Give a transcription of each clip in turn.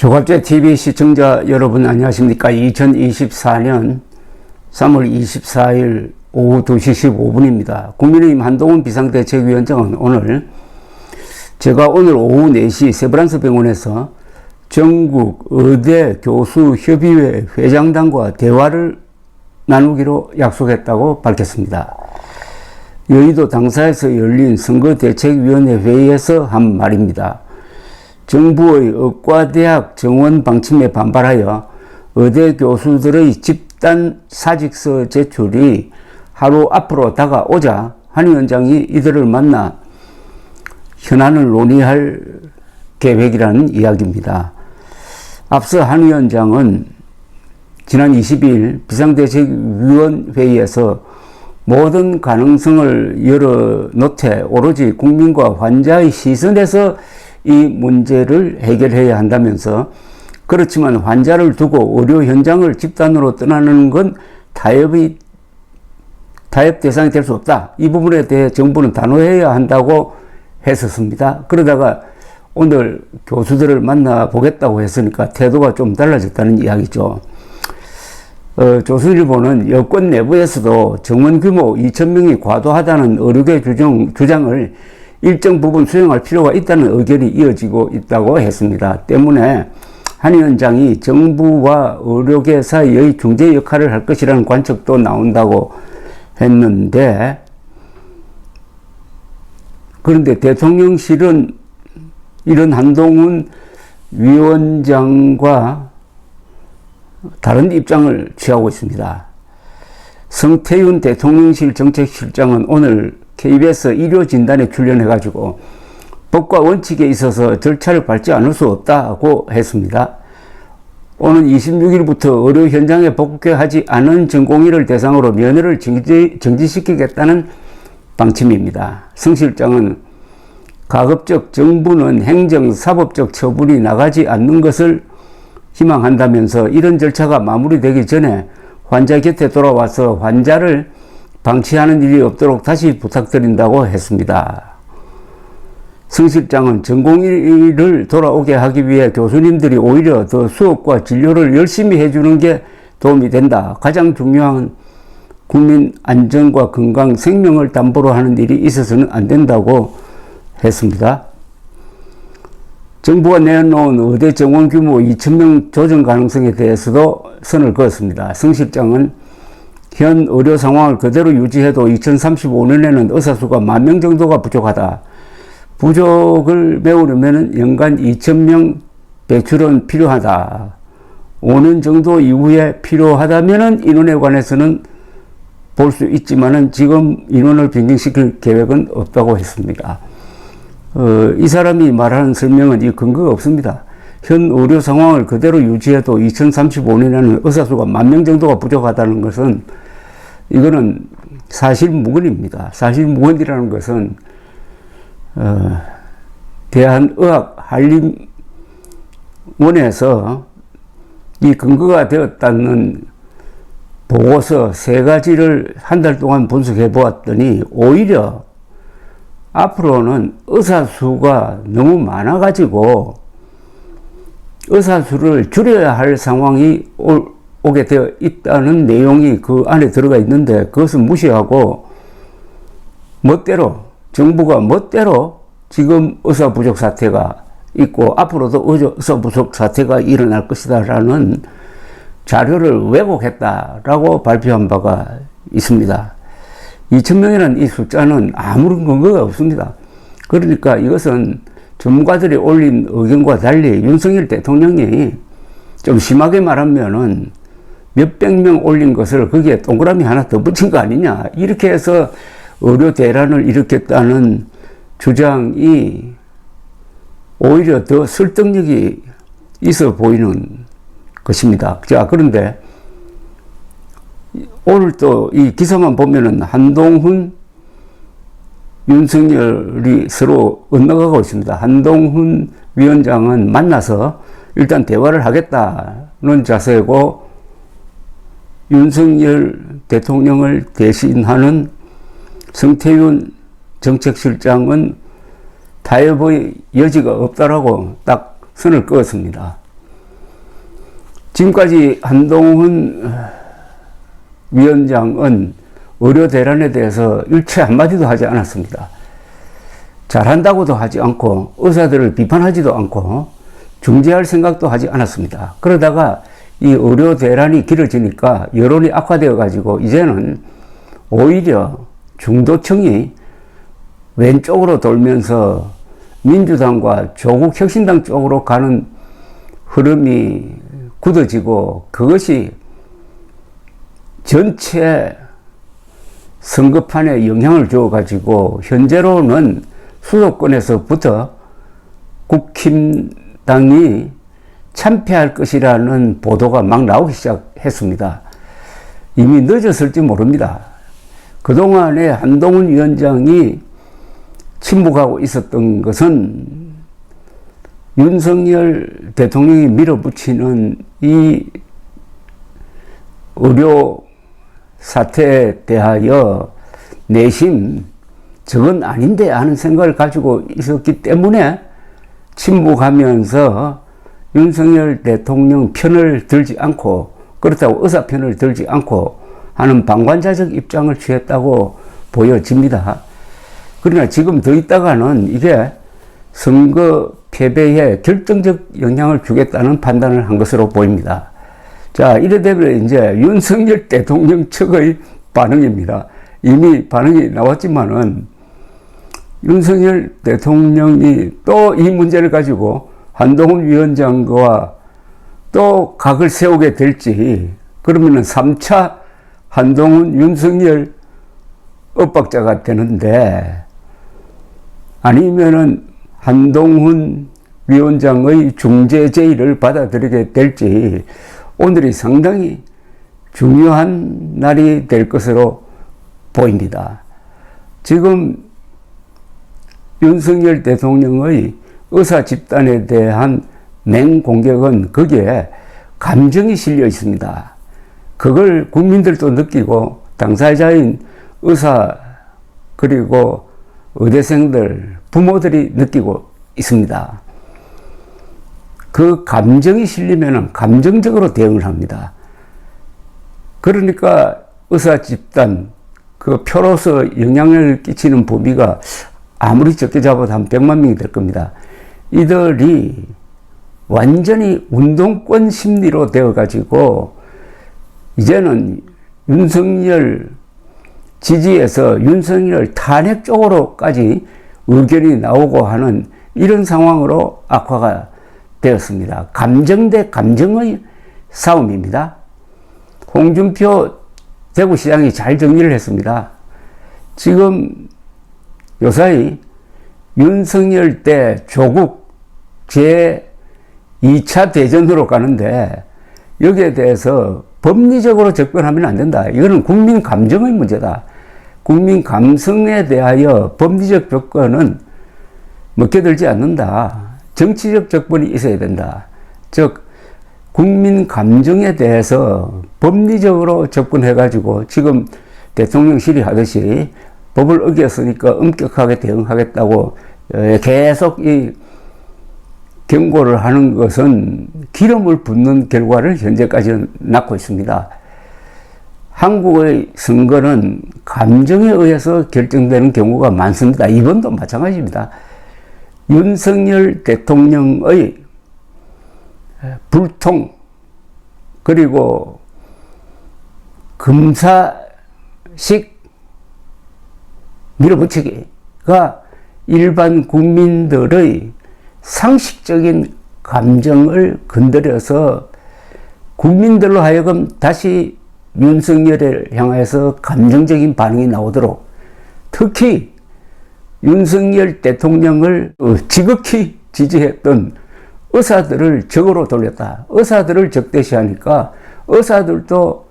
조갑제 TV 시청자 여러분 안녕하십니까? 2024년 3월 24일 오후 2시 15분입니다. 국민의힘 한동훈 비상대책위원장은 제가 오늘 오후 4시 세브란스 병원에서 전국 의대 교수협의회 회장단과 대화를 나누기로 약속했다고 밝혔습니다. 여의도 당사에서 열린 선거대책위원회 회의에서 한 말입니다. 정부의 의과대학 정원 방침에 반발하여 의대 교수들의 집단 사직서 제출이 하루 앞으로 다가오자 한 위원장이 이들을 만나 현안을 논의할 계획이라는 이야기입니다. 앞서 한 위원장은 지난 22일 비상대책위원회의에서 모든 가능성을 열어놓되 오로지 국민과 환자의 시선에서 이 문제를 해결해야 한다면서, 그렇지만 환자를 두고 의료 현장을 집단으로 떠나는 건 타협 대상이 될 수 없다. 이 부분에 대해 정부는 단호해야 한다고 했었습니다. 그러다가 오늘 교수들을 만나보겠다고 했으니까 태도가 좀 달라졌다는 이야기죠. 조선일보는 여권 내부에서도 정원 규모 2,000명이 과도하다는 의료계 주장을 일정 부분 수용할 필요가 있다는 의견이 이어지고 있다고 했습니다. 때문에 한 위원장이 정부와 의료계 사이의 중재 역할을 할 것이라는 관측도 나온다고 했는데, 그런데 대통령실은 이런 한동훈 위원장과 다른 입장을 취하고 있습니다. 성태윤 대통령실 정책실장은 오늘 KBS 일요진단에 출연해가지고 법과 원칙에 있어서 절차를 밟지 않을 수 없다고 했습니다. 오는 26일부터 의료 현장에 복귀하지 않은 전공의를 대상으로 면회를 정지시키겠다는 방침입니다. 성 실장은 가급적 정부는 행정, 사법적 처분이 나가지 않는 것을 희망한다면서 이런 절차가 마무리되기 전에 환자 곁에 돌아와서 환자를 방치하는 일이 없도록 다시 부탁드린다고 했습니다. 성 실장은 전공의를 돌아오게 하기 위해 교수님들이 오히려 더 수업과 진료를 열심히 해주는 게 도움이 된다. 가장 중요한 국민 안전과 건강, 생명을 담보로 하는 일이 있어서는 안 된다고 했습니다. 정부가 내놓은 의대 정원 규모 2,000명 조정 가능성에 대해서도 선을 그었습니다. 성 실장은 현 의료 상황을 그대로 유지해도 2035년에는 의사 수가 10,000명 정도가 부족하다. 부족을 메우려면 연간 2,000명 배출은 필요하다. 5년 정도 이후에 필요하다면 인원에 관해서는 볼 수 있지만은 지금 인원을 변경시킬 계획은 없다고 했습니다. 이 사람이 말하는 설명은 이 근거가 없습니다. 현 의료 상황을 그대로 유지해도 2035년에는 의사 수가 10,000명 정도가 부족하다는 것은 이거는 사실무근입니다. 사실무근이라는 것은 대한의학한림원에서 이 근거가 되었다는 보고서 3가지를 한 달 동안 분석해 보았더니 오히려 앞으로는 의사 수가 너무 많아 가지고 의사 수를 줄여야 할 상황이 오게 되어 있다는 내용이 그 안에 들어가 있는데, 그것은 무시하고 정부가 멋대로 지금 의사 부족 사태가 있고 앞으로도 의사 부족 사태가 일어날 것이다라는 자료를 왜곡했다라고 발표한 바가 있습니다. 2,000명이라는 이 숫자는 아무런 근거가 없습니다. 그러니까 이것은 전문가들이 올린 의견과 달리 윤석열 대통령이 좀 심하게 말하면은 몇백 명 올린 것을 거기에 동그라미 하나 더 붙인 거 아니냐, 이렇게 해서 의료 대란을 일으켰다는 주장이 오히려 더 설득력이 있어 보이는 것입니다. 자, 그런데 오늘 또 이 기사만 보면은 한동훈, 윤석열이 서로 엇나가고 있습니다. 한동훈 위원장은 만나서 일단 대화를 하겠다는 자세고, 윤석열 대통령을 대신하는 성태윤 정책실장은 타협의 여지가 없다라고 딱 선을 그었습니다. 지금까지 한동훈 위원장은 의료 대란에 대해서 일체 한마디도 하지 않았습니다. 잘한다고도 하지 않고 의사들을 비판하지도 않고 중재할 생각도 하지 않았습니다. 그러다가 이 의료 대란이 길어지니까 여론이 악화되어 가지고 이제는 오히려 중도층이 왼쪽으로 돌면서 민주당과 조국혁신당 쪽으로 가는 흐름이 굳어지고 그것이 전체 선거판에 영향을 주어가지고 현재로는 수도권에서부터 국힘당이 참패할 것이라는 보도가 막 나오기 시작했습니다. 이미 늦었을지 모릅니다. 그동안에 한동훈 위원장이 침묵하고 있었던 것은 윤석열 대통령이 밀어붙이는 이 의료 사태에 대하여 내심 저건 아닌데 하는 생각을 가지고 있었기 때문에 침묵하면서 윤석열 대통령 편을 들지 않고 그렇다고 의사 편을 들지 않고 하는 방관자적 입장을 취했다고 보여집니다. 그러나 지금 더 있다가는 이게 선거 패배에 결정적 영향을 주겠다는 판단을 한 것으로 보입니다. 자, 이래 되면 이제 윤석열 대통령 측의 반응입니다. 이미 반응이 나왔지만은 윤석열 대통령이 또 이 문제를 가지고 한동훈 위원장과 또 각을 세우게 될지 그러면은 3차 한동훈 윤석열 엇박자가 되는데 아니면은 한동훈 위원장의 중재 제의를 받아들이게 될지 오늘이 상당히 중요한 날이 될 것으로 보입니다. 지금 윤석열 대통령의 의사 집단에 대한 맹공격은 거기에 감정이 실려 있습니다. 그걸 국민들도 느끼고 당사자인 의사 그리고 의대생들, 부모들이 느끼고 있습니다. 그 감정이 실리면 감정적으로 대응을 합니다. 그러니까 의사 집단, 그 표로서 영향을 끼치는 범위가 아무리 적게 잡아도 한 100만 명이 될 겁니다. 이들이 완전히 운동권 심리로 되어가지고 이제는 윤석열 지지에서 윤석열 탄핵 쪽으로까지 의견이 나오고 하는 이런 상황으로 악화가 되었습니다. 감정 대 감정의 싸움입니다. 홍준표 대구시장이 잘 정리를 했습니다. 지금 요사이 윤석열 때 조국 제2차 대전으로 가는데 여기에 대해서 법리적으로 접근하면 안 된다. 이거는 국민 감정의 문제다. 국민 감성에 대하여 법리적 접근은 먹혀들지 않는다. 정치적 접근이 있어야 된다. 즉 국민 감정에 대해서 법리적으로 접근해가지고 지금 대통령실이 하듯이 법을 어겼으니까 엄격하게 대응하겠다고 계속 이 경고를 하는 것은 기름을 붓는 결과를 현재까지는 낳고 있습니다. 한국의 선거는 감정에 의해서 결정되는 경우가 많습니다. 이번도 마찬가지입니다. 윤석열 대통령의 불통 그리고 금사식 밀어붙이기가 일반 국민들의 상식적인 감정을 건드려서 국민들로 하여금 다시 윤석열을 향해서 감정적인 반응이 나오도록 특히 윤석열 대통령을 지극히 지지했던 의사들을 적으로 돌렸다. 의사들을 적대시하니까 의사들도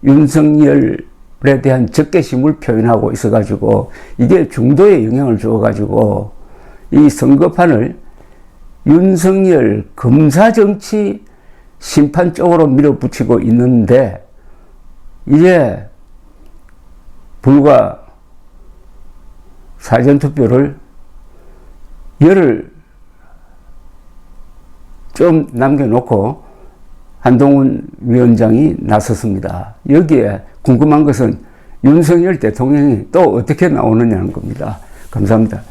윤석열에 대한 적개심을 표현하고 있어가지고 이게 중도에 영향을 주어가지고 이 선거판을 윤석열 검사정치 심판 쪽으로 밀어붙이고 있는데 이제 불과 사전투표를 열흘 좀 남겨놓고 한동훈 위원장이 나섰습니다. 여기에 궁금한 것은 윤석열 대통령이 또 어떻게 나오느냐는 겁니다. 감사합니다.